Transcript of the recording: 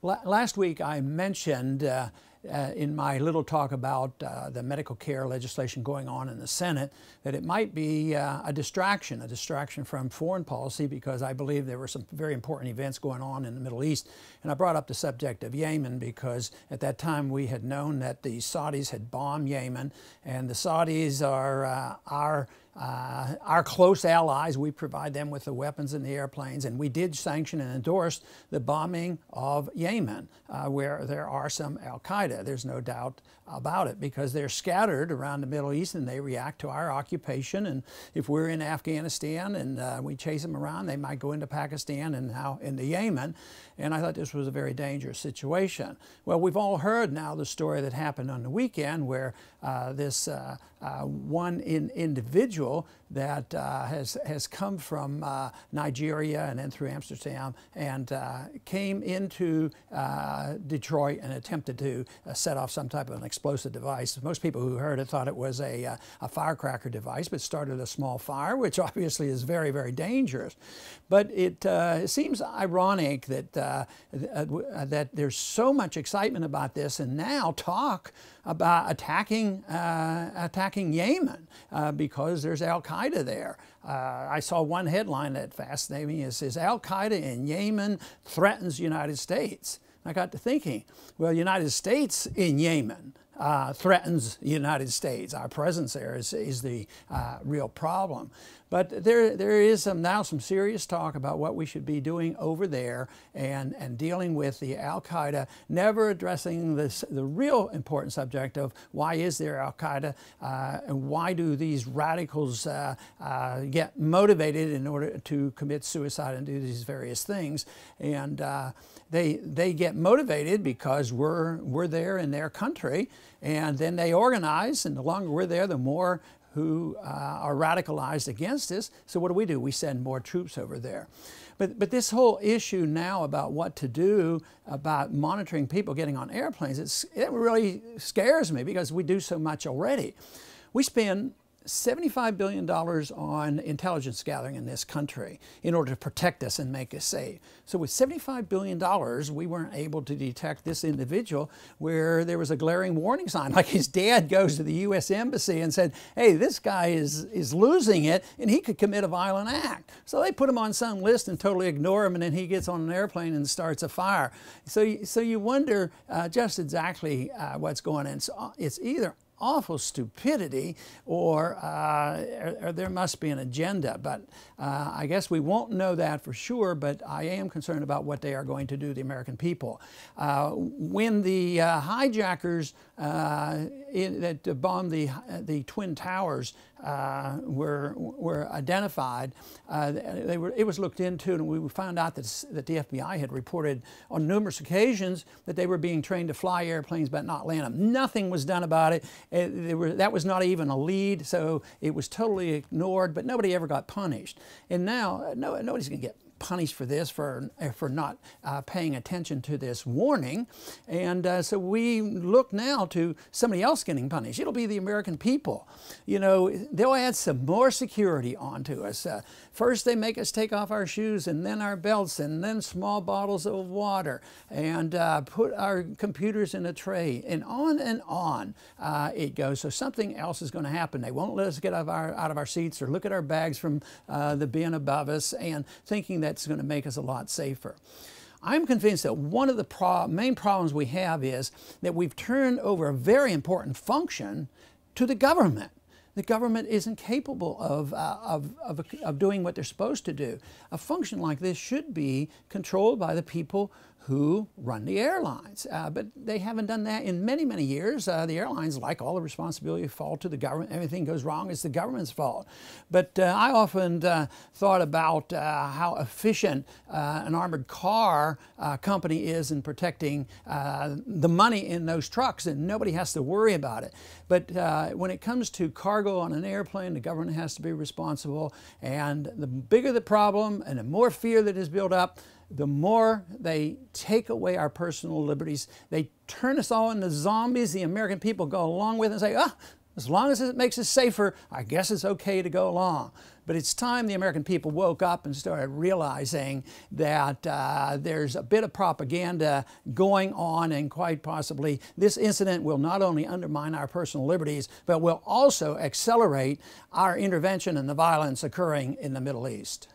Last week I mentioned in my little talk about the medical care legislation going on in the Senate that it might be a distraction from foreign policy, because I believe there were some very important events going on in the Middle East. And I brought up the subject of Yemen because at that time we had known that the Saudis had bombed Yemen, and the Saudis are our close allies. We provide them with the weapons and the airplanes, and we did sanction and endorse the bombing of Yemen, where there are some al-Qaeda. There's no doubt about it, because they're scattered around the Middle East and they react to our occupation. And if we're in Afghanistan and we chase them around, they might go into Pakistan and now into Yemen. And I thought this was a very dangerous situation. Well, we've all heard now the story that happened on the weekend where this one individual that has come from Nigeria and then through Amsterdam and came into Detroit and attempted to set off some type of an explosive device. Most people who heard it thought it was a firecracker device, but started a small fire, which obviously is very, very dangerous. But it seems ironic that that there's so much excitement about this, and now talk about attacking Yemen because there's al-Qaeda there. I saw one headline that fascinated me. It says, "Al-Qaeda in Yemen threatens United States." I got to thinking, well, United States in Yemen threatens the United States. Our presence there is the real problem. But there is now some serious talk about what we should be doing over there and dealing with the al-Qaeda, never addressing the real important subject of why is there al-Qaeda and why do these radicals get motivated in order to commit suicide and do these various things. And they get motivated because we're there in their country, and then they organize, and the longer we're there, the more who are radicalized against us. So what do? We send more troops over there. But this whole issue now about what to do about monitoring people getting on airplanes, it really scares me, because we do so much already. We spend $75 billion on intelligence gathering in this country in order to protect us and make us safe. So with $75 billion, we weren't able to detect this individual where there was a glaring warning sign, like his dad goes to the U.S. Embassy and said, hey, this guy is losing it and he could commit a violent act. So they put him on some list and totally ignore him, and then he gets on an airplane and starts a fire. So you wonder just exactly what's going on. It's either awful stupidity or there must be an agenda. But I guess we won't know that for sure, but I am concerned about what they are going to do to the American people. When the hijackers that bombed the Twin Towers were identified, it was looked into, and we found out that the FBI had reported on numerous occasions that they were being trained to fly airplanes but not land them. Nothing was done about it. That was not even a lead, so it was totally ignored, but nobody ever got punished. And now nobody's going to get punished for this, for not paying attention to this warning. And so we look now to somebody else getting punished. It'll be the American people. You know, they'll add some more security onto us. First they make us take off our shoes, and then our belts, and then small bottles of water, and put our computers in a tray, and on it goes. So something else is going to happen. They won't let us get out of our seats or look at our bags from the bin above us, and thinking that's going to make us a lot safer. I'm convinced that one of the main problems we have is that we've turned over a very important function to the government. The government isn't capable of doing what they're supposed to do. A function like this should be controlled by the people who run the airlines. But they haven't done that in many, many years. The airlines, like all the responsibility, fall to the government. Everything goes wrong, it's the government's fault. But I often thought about how efficient an armored car company is in protecting the money in those trucks, and nobody has to worry about it. But when it comes to cargo on an airplane, the government has to be responsible. And the bigger the problem and the more fear that is built up, the more they take away our personal liberties. They turn us all into zombies. The American people go along with it and say, oh, As long as it makes us safer, I guess it's okay to go along. But it's time the American people woke up and started realizing that there's a bit of propaganda going on, and quite possibly this incident will not only undermine our personal liberties, but will also accelerate our intervention in the violence occurring in the Middle East.